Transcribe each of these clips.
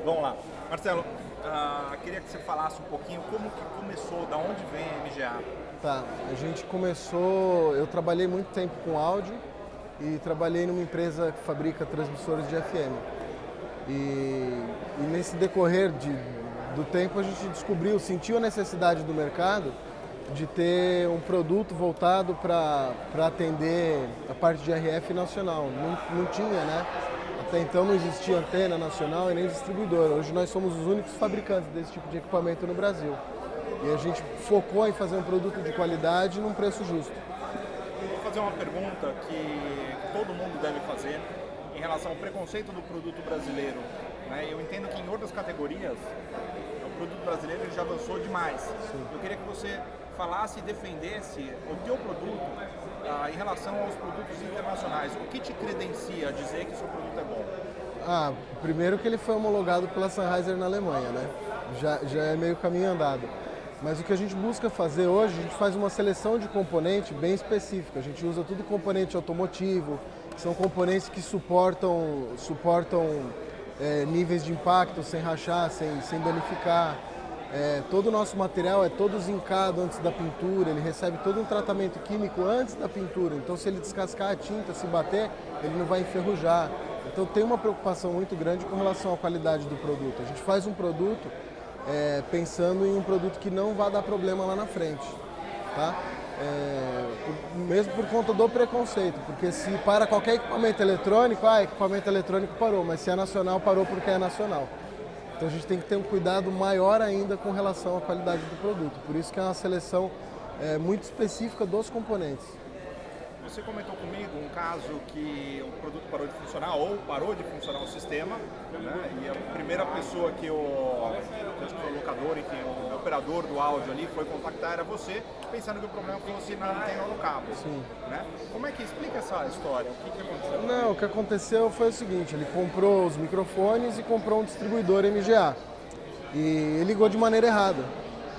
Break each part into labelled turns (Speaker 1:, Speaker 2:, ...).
Speaker 1: Vamos lá. Marcelo, queria que você falasse um pouquinho como que começou, da onde vem a MGA.
Speaker 2: Tá, a gente começou, eu trabalhei muito tempo com áudio e trabalhei numa empresa que fabrica transmissores de FM. E nesse decorrer do tempo a gente sentiu a necessidade do mercado de ter um produto voltado para atender a parte de RF nacional. Não tinha, né? Até então não existia antena nacional e nem distribuidor. Hoje nós somos os únicos fabricantes desse tipo de equipamento no Brasil. E a gente focou em fazer um produto de qualidade num preço justo.
Speaker 1: Vou fazer uma pergunta que todo mundo deve fazer em relação ao preconceito do produto brasileiro. Né? Eu entendo que em outras categorias o produto brasileiro já avançou demais. Sim. Eu queria que você falasse e defendesse o teu produto em relação aos produtos internacionais. O que te credencia a dizer que o seu produto é bom?
Speaker 2: Primeiro que ele foi homologado pela Sennheiser na Alemanha, né? Já é meio caminho andado. Mas o que a gente busca fazer hoje, a gente faz uma seleção de componente bem específica. A gente usa tudo componente automotivo, são componentes que suportam níveis de impacto sem rachar, sem danificar. Todo o nosso material é todo zincado antes da pintura, ele recebe todo um tratamento químico antes da pintura. Então se ele descascar a tinta, se bater, ele não vai enferrujar. Então tem uma preocupação muito grande com relação à qualidade do produto. A gente faz um produto pensando em um produto que não vai dar problema lá na frente, tá? Mesmo por conta do preconceito, porque se para qualquer equipamento eletrônico, equipamento eletrônico parou, mas se é nacional, parou porque é nacional. Então a gente tem que ter um cuidado maior ainda com relação à qualidade do produto, por isso que é uma seleção muito específica dos componentes.
Speaker 1: Você comentou comigo um caso que o produto parou de funcionar ou parou de funcionar o sistema, né? E a primeira pessoa que o locador, enfim, o operador do áudio ali foi contactar era você, pensando que o problema fosse na antena ou no cabo.
Speaker 2: Sim.
Speaker 1: Né? Como é que explica essa história? O que aconteceu?
Speaker 2: Não, o que aconteceu foi o seguinte, ele comprou os microfones e comprou um distribuidor MGA. E ele ligou de maneira errada.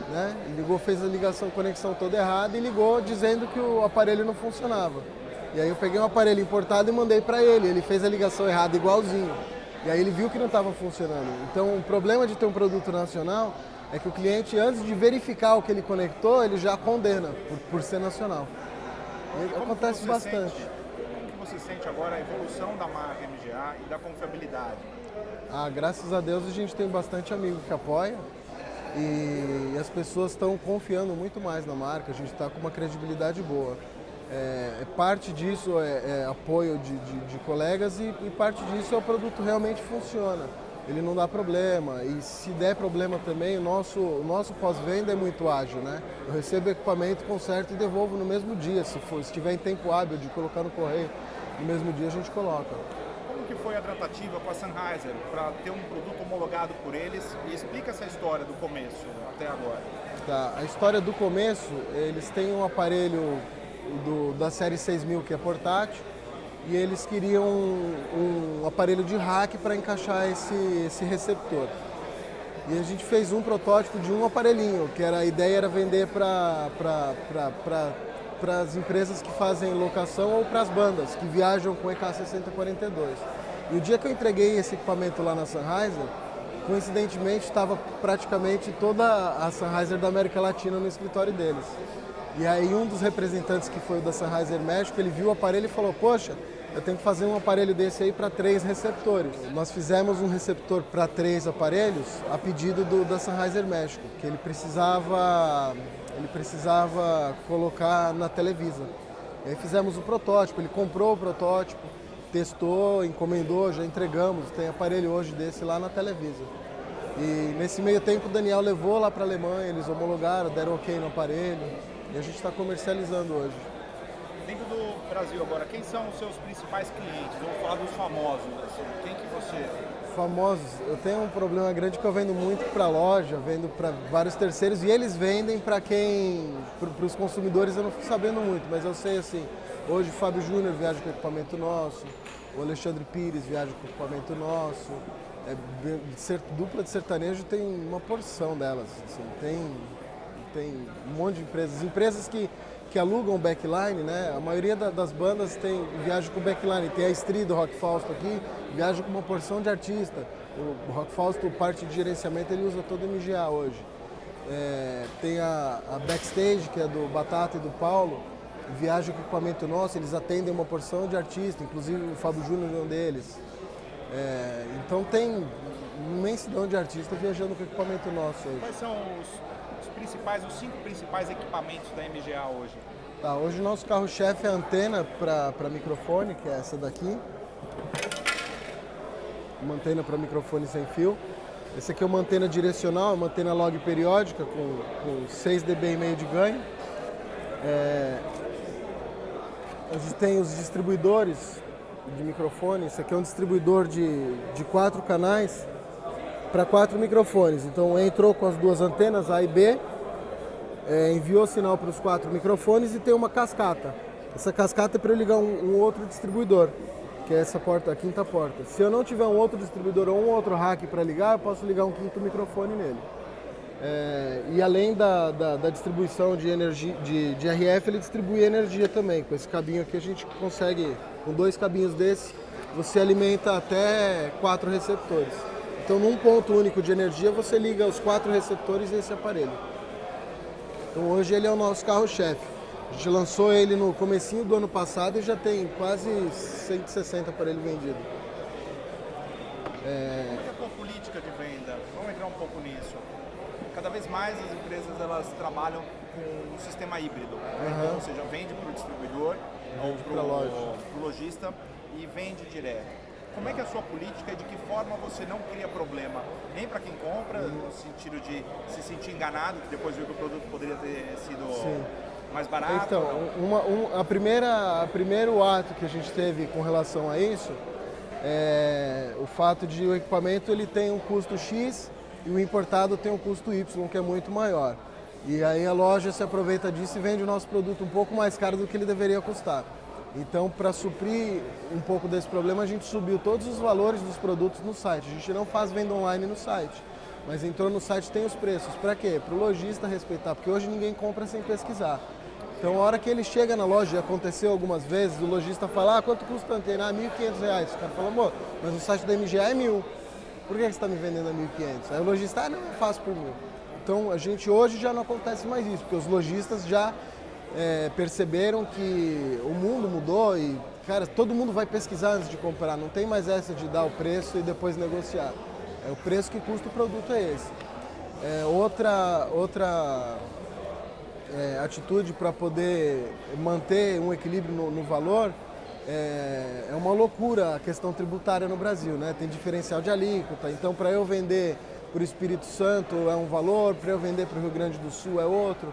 Speaker 2: Né? Ligou, fez a conexão toda errada e ligou dizendo que o aparelho não funcionava. E aí eu peguei um aparelho importado e mandei para ele. Ele fez a ligação errada igualzinho. E aí ele viu que não estava funcionando. Então o problema de ter um produto nacional é que o cliente, antes de verificar o que ele conectou, ele já condena por ser nacional. E acontece bastante.
Speaker 1: Como que você sente agora a evolução da marca MGA e da confiabilidade?
Speaker 2: Graças a Deus a gente tem bastante amigo que apoia. E as pessoas estão confiando muito mais na marca, a gente está com uma credibilidade boa. Parte disso é apoio de colegas e parte disso é o produto realmente funciona. Ele não dá problema e se der problema também, o nosso pós-venda é muito ágil, né? Eu recebo equipamento, conserto e devolvo no mesmo dia, se tiver em tempo hábil de colocar no correio, no mesmo dia a gente coloca.
Speaker 1: Como que foi a tratativa com a Sennheiser para ter um produto homologado por eles? E explica essa história do começo até agora.
Speaker 2: Tá, a história do começo, eles têm um aparelho da série 6000 que é portátil e eles queriam um aparelho de rack para encaixar esse receptor. E a gente fez um protótipo de um aparelhinho, que a ideia era vender para as empresas que fazem locação ou para as bandas que viajam com EK6042. E o dia que eu entreguei esse equipamento lá na Sennheiser, coincidentemente estava praticamente toda a Sennheiser da América Latina no escritório deles. E aí um dos representantes que foi o da Sennheiser México, ele viu o aparelho e falou, poxa, eu tenho que fazer um aparelho desse aí para 3 receptores. Nós fizemos um receptor para 3 aparelhos a pedido da Sennheiser México, que ele precisava colocar na Televisa. E aí fizemos o protótipo, ele comprou o protótipo, testou, encomendou, já entregamos, tem aparelho hoje desse lá na Televisa. E nesse meio tempo o Daniel levou lá para a Alemanha, eles homologaram, deram ok no aparelho e a gente está comercializando hoje.
Speaker 1: Dentro do Brasil agora, quem são os seus principais clientes? Vamos falar dos famosos, assim. Quem que você...
Speaker 2: Famosos, eu tenho um problema grande que eu vendo muito para loja, vendo para vários terceiros e eles vendem para os consumidores eu não fico sabendo muito, mas eu sei assim, hoje o Fábio Júnior viaja com equipamento nosso, o Alexandre Pires viaja com equipamento nosso, dupla de sertanejo tem uma porção delas, assim, tem um monte de empresas que que alugam o backline, né? A maioria das bandas viaja com backline. Tem a Street do Rock Fausto aqui, viaja com uma porção de artista. O Rock Fausto, parte de gerenciamento, ele usa todo o MGA hoje. Tem a Backstage, que é do Batata e do Paulo, viaja com equipamento nosso, eles atendem uma porção de artistas, inclusive o Fábio Júnior é um deles. Então tem uma imensidão de artistas viajando com equipamento nosso hoje.
Speaker 1: Quais são os 5 principais equipamentos da MGA hoje?
Speaker 2: Tá, hoje o nosso carro-chefe é a antena para microfone, que é essa daqui. Uma antena para microfone sem fio. Esse aqui é uma antena direcional, uma antena log periódica com 6 dB e meio de ganho. A gente tem os distribuidores de microfone. Esse aqui é um distribuidor de 4 canais para 4 microfones. Então entrou com as 2 antenas A e B, enviou sinal para os 4 microfones e tem uma cascata. Essa cascata é para eu ligar um outro distribuidor, que é essa porta, a quinta porta. Se eu não tiver um outro distribuidor ou um outro rack para ligar, eu posso ligar um quinto microfone nele. E além da distribuição de energia de RF, ele distribui energia também. Com esse cabinho aqui a gente consegue, com 2 cabinhos desse, você alimenta até 4 receptores. Então num ponto único de energia você liga os 4 receptores desse aparelho. Então hoje ele é o nosso carro-chefe. A gente lançou ele no comecinho do ano passado e já tem quase 160 aparelhos vendidos.
Speaker 1: Como é a tua política de venda? Vamos entrar um pouco nisso. Cada vez mais as empresas elas trabalham com um sistema híbrido. Então, ou seja, vende para o distribuidor ou para o lojista e vende direto. Como é que é a sua política e de que forma você não cria problema? Nem para quem compra, no sentido de se sentir enganado, que depois viu que o produto poderia ter sido mais barato?
Speaker 2: Então, o primeiro ato que a gente teve com relação a isso é o fato de o equipamento ele tem um custo X e o importado tem um custo Y, que é muito maior. E aí a loja se aproveita disso e vende o nosso produto um pouco mais caro do que ele deveria custar. Então, para suprir um pouco desse problema, a gente subiu todos os valores dos produtos no site. A gente não faz venda online no site, mas entrou no site tem os preços. Para quê? Para o lojista respeitar, porque hoje ninguém compra sem pesquisar. Então, a hora que ele chega na loja, aconteceu algumas vezes, o lojista fala, quanto custa a antena? R$ 1.500. O cara fala, amor, mas o site da MGA é 1.000. Por que você está me vendendo a 1.500? Aí o lojista, não, eu faço por 1.000. Então, a gente hoje já não acontece mais isso, porque os lojistas já perceberam que o mundo mudou e, cara, todo mundo vai pesquisar antes de comprar. Não tem mais essa de dar o preço e depois negociar. O preço que custa o produto é esse. Outra atitude para poder manter um equilíbrio no valor é uma loucura a questão tributária no Brasil, né? Tem diferencial de alíquota, então para eu vender para o Espírito Santo é um valor, para eu vender para o Rio Grande do Sul é outro.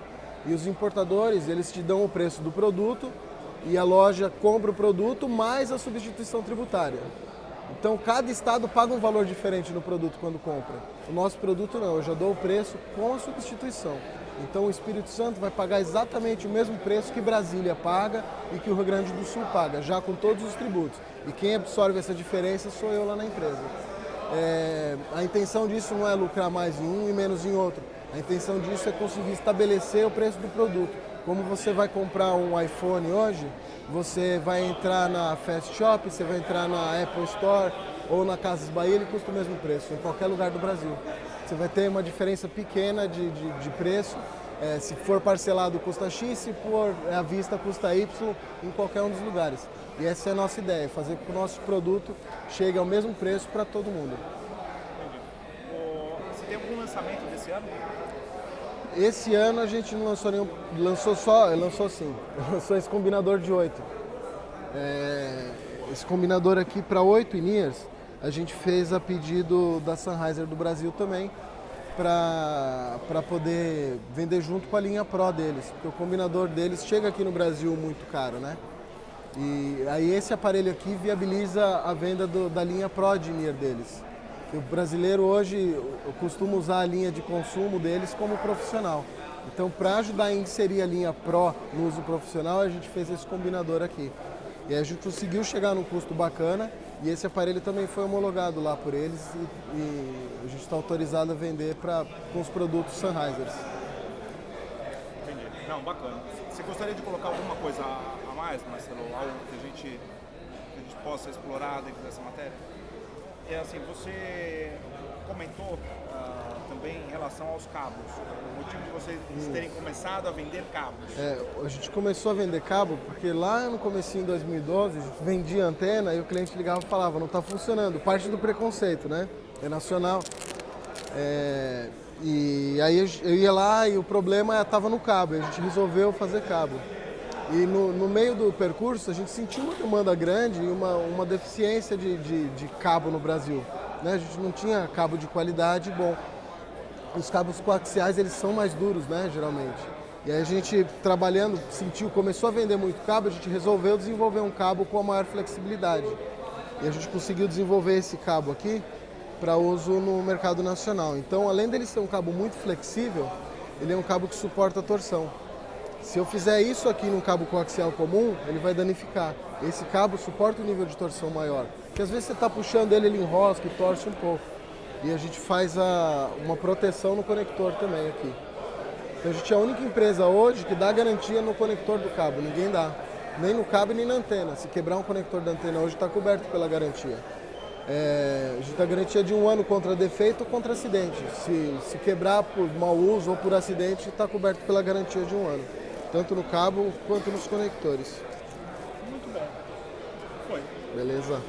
Speaker 2: E os importadores, eles te dão o preço do produto e a loja compra o produto mais a substituição tributária. Então, cada estado paga um valor diferente no produto quando compra. O nosso produto não, eu já dou o preço com a substituição. Então, o Espírito Santo vai pagar exatamente o mesmo preço que Brasília paga e que o Rio Grande do Sul paga, já com todos os tributos. E quem absorve essa diferença sou eu lá na empresa. A intenção disso não é lucrar mais em um e menos em outro. A intenção disso é conseguir estabelecer o preço do produto. Como você vai comprar um iPhone hoje, você vai entrar na Fast Shop, você vai entrar na Apple Store ou na Casas Bahia, ele custa o mesmo preço, em qualquer lugar do Brasil. Você vai ter uma diferença pequena de preço. Se for parcelado custa X, se for à vista custa Y em qualquer um dos lugares. E essa é a nossa ideia, fazer com que o nosso produto chegue ao mesmo preço para todo mundo.
Speaker 1: Você tem algum lançamento desse ano?
Speaker 2: Esse ano a gente não lançou nenhum, lançou esse combinador de 8. Esse combinador aqui para 8 in-ears, a gente fez a pedido da Sennheiser do Brasil também, para poder vender junto com a linha Pro deles, porque o combinador deles chega aqui no Brasil muito caro, né? E aí esse aparelho aqui viabiliza a venda da linha Pro de in-ear deles. O brasileiro hoje costuma usar a linha de consumo deles como profissional. Então, para ajudar a inserir a linha Pro no uso profissional, a gente fez esse combinador aqui. E a gente conseguiu chegar num custo bacana e esse aparelho também foi homologado lá por eles e a gente está autorizado a vender com os produtos Sennheiser.
Speaker 1: Entendi. Não, bacana. Você gostaria de colocar alguma coisa a mais, Marcelo? Algo que a gente possa explorar dentro dessa matéria? É assim, você comentou também em relação aos cabos. O motivo de vocês terem começado a vender cabos.
Speaker 2: A gente começou a vender cabo porque lá no comecinho de 2012 a gente vendia antena e o cliente ligava e falava, não está funcionando. Parte do preconceito, né? É nacional. E aí eu ia lá e o problema estava no cabo, a gente resolveu fazer cabo. E no meio do percurso a gente sentiu uma demanda grande e uma deficiência de cabo no Brasil. Né? A gente não tinha cabo de qualidade bom. Os cabos coaxiais eles são mais duros, né, geralmente. E aí a gente trabalhando, começou a vender muito cabo, a gente resolveu desenvolver um cabo com a maior flexibilidade. E a gente conseguiu desenvolver esse cabo aqui para uso no mercado nacional. Então, além dele ser um cabo muito flexível, ele é um cabo que suporta a torção. Se eu fizer isso aqui num cabo coaxial comum, ele vai danificar. Esse cabo suporta um nível de torção maior. Porque às vezes você está puxando ele enrosca e torce um pouco. E a gente faz uma proteção no conector também aqui. Então a gente é a única empresa hoje que dá garantia no conector do cabo, ninguém dá. Nem no cabo nem na antena. Se quebrar um conector da antena hoje está coberto pela garantia. A gente dá garantia de 1 ano contra defeito ou contra acidente. Se quebrar por mau uso ou por acidente, está coberto pela garantia de 1 ano. Tanto no cabo quanto nos conectores.
Speaker 1: Muito bom. Foi.
Speaker 2: Beleza?